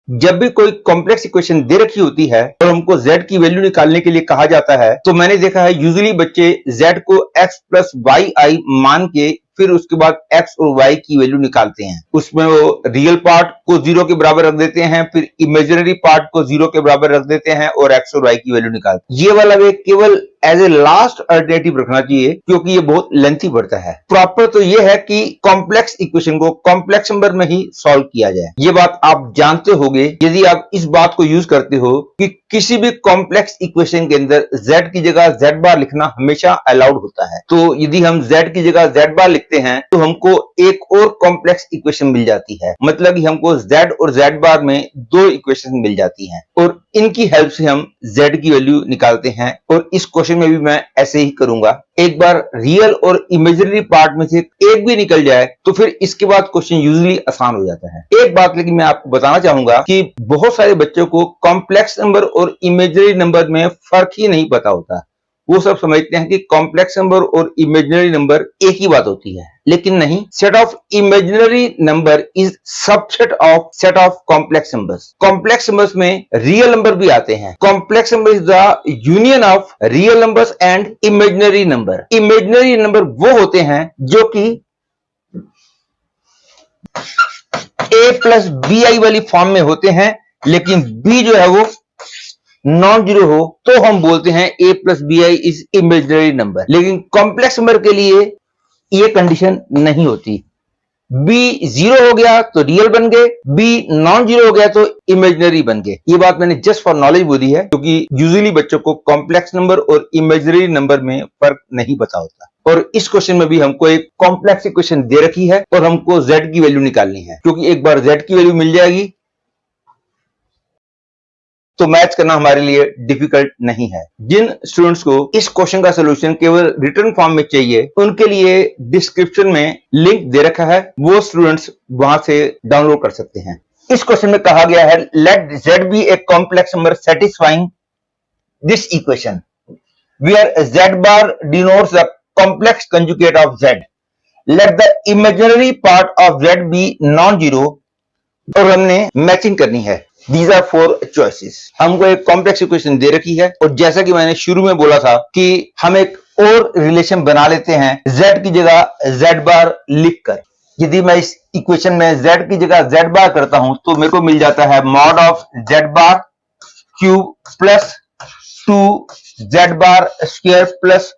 जब भी कोई कॉम्प्लेक्स इक्वेशन दे रखी होती है और हमको z की वैल्यू निकालने के लिए कहा जाता है, तो मैंने देखा है यूजुअली बच्चे z को x प्लस वाई आई मान के फिर उसके बाद x और y की वैल्यू निकालते हैं। उसमें वो रियल पार्ट को 0 के बराबर रख देते हैं, फिर इमेजिनरी पार्ट को 0 के बराबर रख देते हैं और x और y की वैल्यू निकालते हैं। ये वाला वे केवल एज ए लास्ट अल्टरनेटिव रखना चाहिए, क्योंकि ये बहुत लेंथी पड़ता है। प्रॉपर तो ये है कि कॉम्प्लेक्स इक्वेशन को कॉम्प्लेक्स नंबर में ही सॉल्व किया जाए। ये बात आप जानते होंगे यदि आप इस बात को यूज करते हो कि किसी भी कॉम्प्लेक्स इक्वेशन के अंदर z की जगह z बार लिखना हमेशा अलाउड होता है। तो यदि हम z की जगह z बार लिखते हैं तो हमको एक और कॉम्प्लेक्स इक्वेशन मिल जाती है, मतलब कि हमको z और z बार में दो इक्वेशन मिल जाती हैं और इनकी हेल्प से हम z की वैल्यू निकालते हैं। और इस क्वेश्चन में भी मैं ऐसे ही करूंगा। एक बार रियल और इमेजिनरी पार्ट में से एक भी निकल जाए तो फिर इसके बाद क्वेश्चन यूजुअली आसान हो जाता है। एक बात लेकिन मैं आपको बताना चाहूंगा कि बहुत सारे बच्चों को कॉम्प्लेक्स नंबर और इमेजिनरी नंबर में फर्क ही नहीं पता होता। वो सब समझते हैं कि कॉम्प्लेक्स नंबर और इमेजिनरी नंबर एक ही बात होती है, लेकिन नहीं। Set of imaginary number is subset of set of complex numbers. Complex numbers में रियल नंबर भी आते हैं। Complex number is the union of real numbers and imaginary number. Imaginary number वो होते हैं जो कि a प्लस बी आई वाली फॉर्म में होते हैं, लेकिन b जो है वो नॉन जीरो हो तो हम बोलते हैं a plus b i is imaginary number. लेकिन कॉम्प्लेक्स नंबर के लिए ये कंडीशन नहीं होती। b जीरो हो गया तो रियल बन गए, b नॉन जीरो हो गया तो इमेजिनरी बन गए। ये बात मैंने जस्ट फॉर नॉलेज बोली है, क्योंकि यूजुअली बच्चों को कॉम्प्लेक्स नंबर और इमेजिनरी नंबर में फर्क नहीं पता होता। और इस क्वेश्चन में भी हमको एक कॉम्प्लेक्स इक्वेशन दे रखी है और हमको z की वैल्यू निकालनी है। क्योंकि एक बार z की वैल्यू मिल जाएगी तो मैच करना हमारे लिए डिफिकल्ट नहीं है। जिन स्टूडेंट्स को इस क्वेश्चन का सलूशन केवल रिटर्न फॉर्म में चाहिए, उनके लिए डिस्क्रिप्शन में लिंक दे रखा है, वो स्टूडेंट्स वहां से डाउनलोड कर सकते हैं। इस क्वेश्चन में कहा गया है let z be a complex number satisfying this equation where z bar denotes the complex conjugate of z। Let the imaginary part of z be non zero. और हमने मैचिंग करनी है। These are four choices। हमको एक complex equation दे रखी है और जैसा कि मैंने शुरू में बोला था कि हम एक और रिलेशन बना लेते हैं z की जगह z बार लिखकर। यदि मैं इस इक्वेशन में z की जगह z बार करता हूं तो मेरे को मिल जाता है mod of z bar cube plus 2 z bar square plus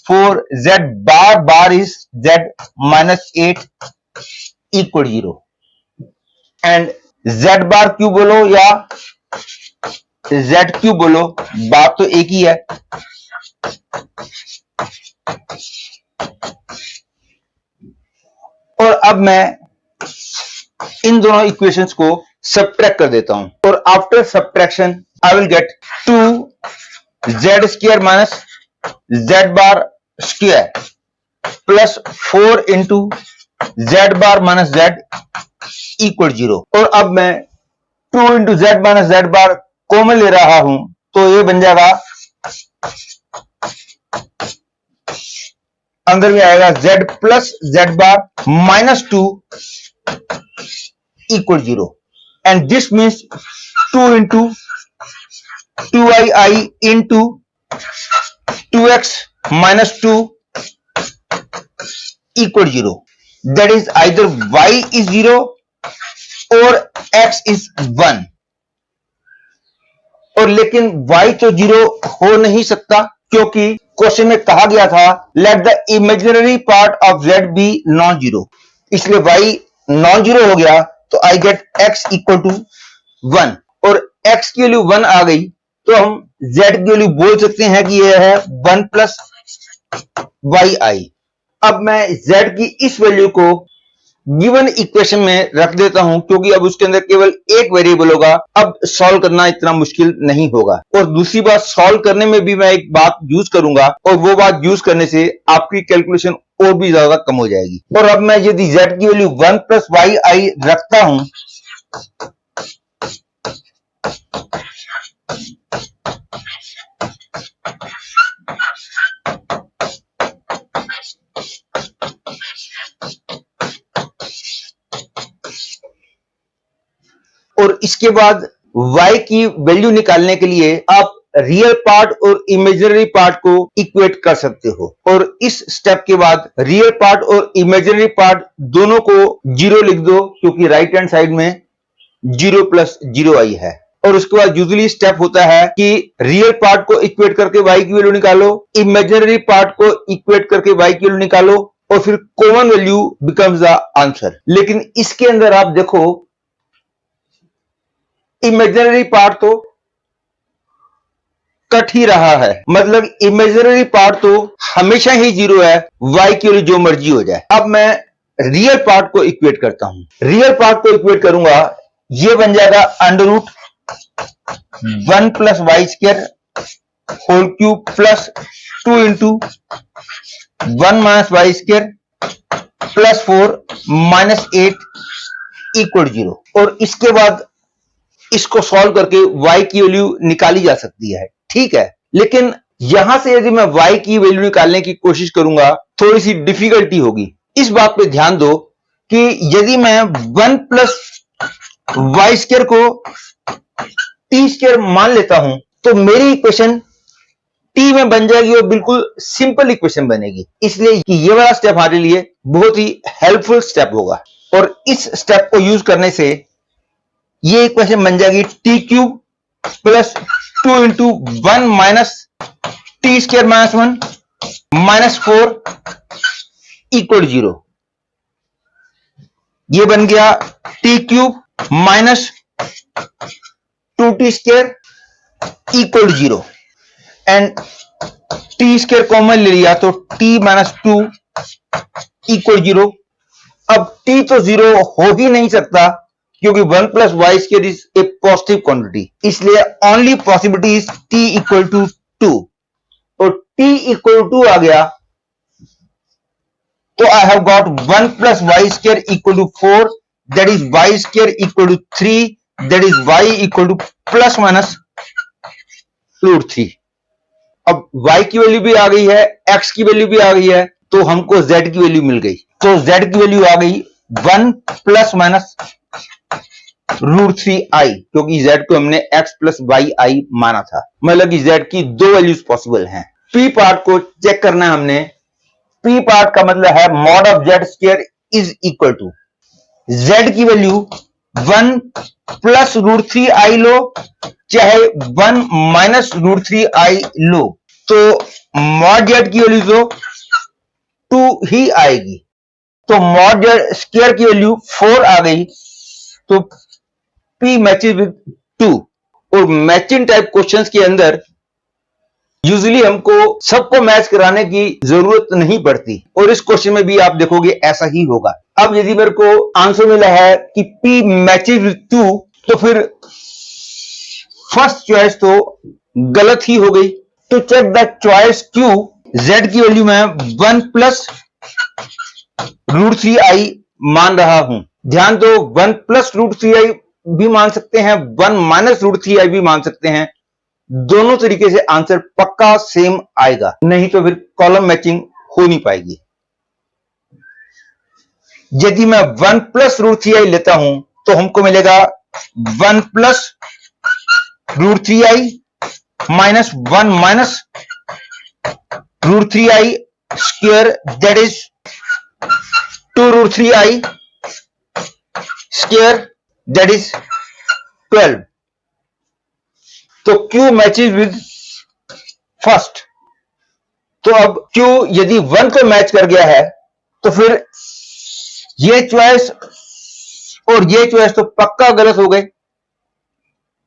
4 z bar bar is z minus 8 equal 0। And z bar cube बोलो या z क्यूब बोलो, बात तो एक ही है। और अब मैं इन दोनों इक्वेशंस को सब्ट्रैक्ट कर देता हूं और after subtraction I will get 2 z square minus z bar square plus 4 into z bar minus z equal 0। और अब मैं 2 इंटू जेड माइनस जेड बार कॉमन ले रहा हूं तो ये बन जाएगा, अंदर में आएगा z plus z bar minus 2 equal 0। And this means 2 into 2i into 2x minus 2 equal 0। That is either y is 0 और x इज 1। और लेकिन y तो 0 हो नहीं सकता, क्योंकि क्वेश्चन में कहा गया था let the imaginary part of z be non zero. इसलिए y नॉन जीरो हो गया तो I get x equal to 1। और x की वैल्यू 1 आ गई तो हम z की वैल्यू बोल सकते हैं कि यह है 1 प्लस वाई आई। अब मैं z की इस वैल्यू को गिवन इक्वेशन में रख देता हूं, क्योंकि अब उसके अंदर केवल एक वेरिएबल होगा। अब सॉल्व करना इतना मुश्किल नहीं होगा। और दूसरी बात, सॉल्व करने में भी मैं एक बात यूज करूंगा और वो बात यूज करने से आपकी कैलकुलेशन और भी ज्यादा कम हो जाएगी। और अब मैं यदि z की वैल्यू 1 प्लस वाई आई रखता हूं और इसके बाद y की वैल्यू निकालने के लिए आप रियल पार्ट और इमेजिनरी पार्ट को इक्वेट कर सकते हो, और इस स्टेप के बाद रियल पार्ट और इमेजिनरी पार्ट दोनों को 0 लिख दो, क्योंकि राइट हैंड साइड में 0 प्लस 0 आई है। और उसके बाद यूजुअली स्टेप होता है कि रियल पार्ट को इक्वेट करके y की वैल्यू निकालो, इमेजिनरी पार्ट को इक्वेट करके y की वैल्यू निकालो, और फिर common value becomes the answer. लेकिन इसके अंदर आप देखो, इमेजिनरी पार्ट तो कट ही रहा है, मतलब इमेजिनरी पार्ट तो हमेशा ही 0 है, y की वैल्यू जो मर्जी हो जाए। अब मैं रियल पार्ट को इक्वेट करता हूं। रियल पार्ट को इक्वेट करूंगा, ये बन जाएगा under root 1 plus y square whole cube plus 2 into 1 minus y square plus 4 minus 8 equal 0। और इसके बाद इसको सॉल्व करके y की वैल्यू निकाली जा सकती है, ठीक है। लेकिन यहां से यदि मैं y की वैल्यू निकालने की कोशिश करूंगा, थोड़ी सी डिफिकल्टी होगी। इस बात पे ध्यान दो कि यदि मैं 1 प्लस वाई स्क्वायर को टी स्क्वायर मान लेता हूं, तो मेरी इक्वेशन टी में बन जाएगी और बिल्कुल सिंपल इक्वेशन बनेगी। इसलिए कि ये वाला स्टेप हमारे लिए बहुत ही हेल्पफुल स्टेप होगा, और इस स्टेप को यूज करने से ये इक्वेशन बन जाएगी T cube plus 2 into 1 minus T square minus 1 minus 4 equal 0। ये बन गया T cube minus 2t square equal 0, and T square common ले लिया तो t माइनस 2 इक्वल 0। अब t तो 0 हो ही नहीं सकता, क्योंकि 1 plus y square is a positive quantity, इसलिए only possibility is t equal to 2। और t इक्वल टू आ गया तो I have got 1 plus y square equal to 4, that is y square equal to 3, that is y equal to plus minus root 3। अब y की value भी आ गई है, x की वैल्यू भी आ गई है, तो हमको z की वैल्यू मिल गई। तो z की वैल्यू आ गई 1 प्लस माइनस रूट 3i, क्योंकि z को हमने x प्लस वाई आई माना था, मतलब कि z की दो वैल्यूज पॉसिबल हैं। p पार्ट को चेक करना है हमने। p पार्ट का मतलब है mod of z square is equal to z की वैल्यू 1 प्लस रूट 3i लो, चाहे 1 माइनस रूट 3i लो, तो मॉड z की वैल्यू तो 2 ही आएगी। तो मॉड z स्क्वायर की वैल्यू 4 आ गई, तो p मैचेस विद 2। और मैचिंग टाइप क्वेश्चंस के अंदर यूजुअली हमको सबको मैच कराने की जरूरत नहीं पड़ती, और इस क्वेश्चन में भी आप देखोगे ऐसा ही होगा। अब यदि मेरे को आंसर मिला है कि p मैचेस विद 2, तो फिर फर्स्ट चॉइस तो गलत ही हो गई। तो check the choice Q, z की वैल्यू मैं 1 प्लस रूट 3i मान रहा हूं। ध्यान दो, 1 प्लस रूट 3i भी मान सकते हैं, 1 माइनस रूट 3i भी मान सकते हैं। दोनों तरीके से आंसर पक्का सेम आएगा, नहीं तो फिर कॉलम मैचिंग हो नहीं पाएगी। यदि मैं 1 प्लस रूट 3i लेता हूं, तो हमको मिलेगा 1 plus root 3i minus 1 minus root 3i square, that is 2 root 3i square, that is 12। तो Q मैचेस विद फर्स्ट। तो अब Q यदि 1 को मैच कर गया है, तो फिर ये चॉइस और ये चॉइस तो पक्का गलत हो गए,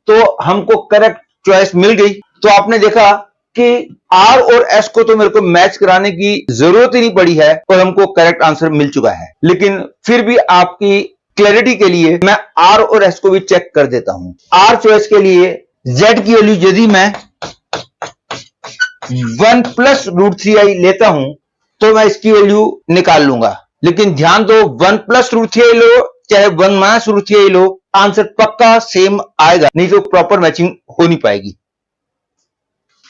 तो हमको करेक्ट चॉइस मिल गई। तो आपने देखा कि R और S को तो मेरे को मैच कराने की जरूरत ही नहीं पड़ी है, और हमको करेक्ट आंसर मिल चुका है। लेकिन फिर भी आपकी क्लैरिटी के लिए मैं R और S को भी चेक कर देता हूं। R चॉइस के लिए Z की वैल्यू यदि मैं 1 प्लस रूट 3i लेता हूं, तो मैं इसकी वैल्यू निकाल लूंगा। लेकिन ध्यान दो, 1 प्लस रूट 3i लो, चाहे 1 माइनस रूट 3i लो, आंसर पक्का सेम आएगा, नहीं तो प्रॉपर मैचिंग हो नहीं पाएगी।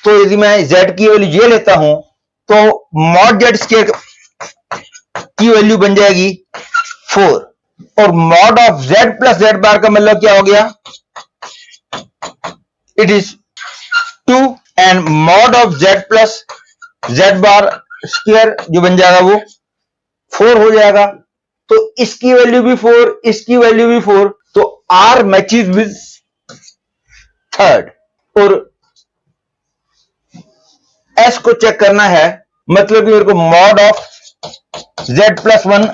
तो यदि मैं Z की वैल्यू ये लेता हूं, तो मॉड Z स्क्वायर की वैल्यू बन जाएगी 4। और mod of Z plus z bar का मतलब क्या हो गया? It is 2 and mod of Z plus z bar square जो बन जाएगा वो 4 हो जाएगा। तो इसकी वैल्यू भी 4, इसकी वैल्यू भी 4, तो आर मैचेस विद थर्ड। और एस को चेक करना है, मतलब कि मेरे को mod of Z plus 1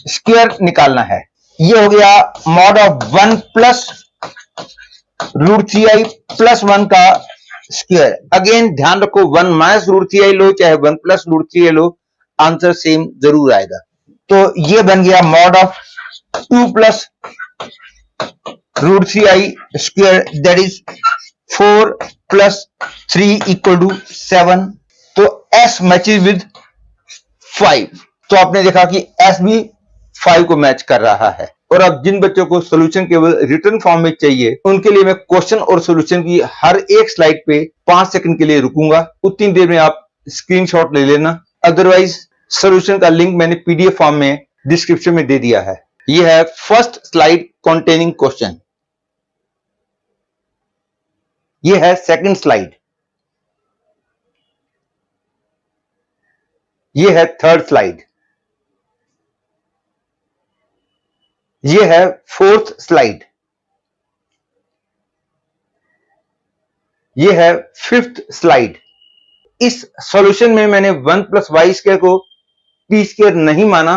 square निकालना है। ये हो गया mod of 1 plus root C i plus 1 का स्क्वायर। अगेन ध्यान रखो 1 माइनस रूट सी आई लो चाहे 1 प्लस रूट सी आई लो, आंसर सेम जरूर आएगा। तो ये बन गया mod of 2 plus root C i square that is 4 plus 3 equal to 7। तो एस मैचेस विद 5। तो आपने देखा कि एस भी 5 को मैच कर रहा है। और अब जिन बच्चों को सॉल्यूशन केवल रिटर्न फॉर्म में चाहिए उनके लिए मैं क्वेश्चन और सॉल्यूशन की हर एक स्लाइड पे 5 सेकंड के लिए रुकूंगा, उतनी देर में आप स्क्रीनशॉट ले लेना। अदरवाइज सॉल्यूशन का लिंक मैंने पीडीएफ फॉर्म में डिस्क्रिप्शन में दे दिया है। यह है फर्स्ट स्लाइड कंटेनिंग क्वेश्चन, यह है सेकंड स्लाइड, यह है थर्ड स्लाइड, यह है फोर्थ स्लाइड, यह है फिफ्थ स्लाइड। इस सॉल्यूशन में मैंने 1 प्लस वाई स्क्वायर को टी स्क्वायर नहीं माना,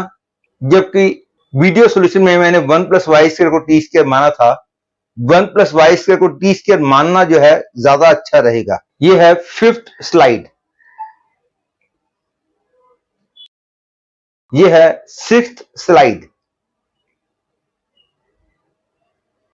जबकि वीडियो सॉल्यूशन में मैंने 1 प्लस वाई स्क्वायर को टी स्क्वायर माना था। 1 प्लस वाई स्क्वायर को टी स्क्वायर मानना जो है ज्यादा अच्छा रहेगा। यह है फिफ्थ स्लाइड, यह है सिक्स्थ स्लाइड,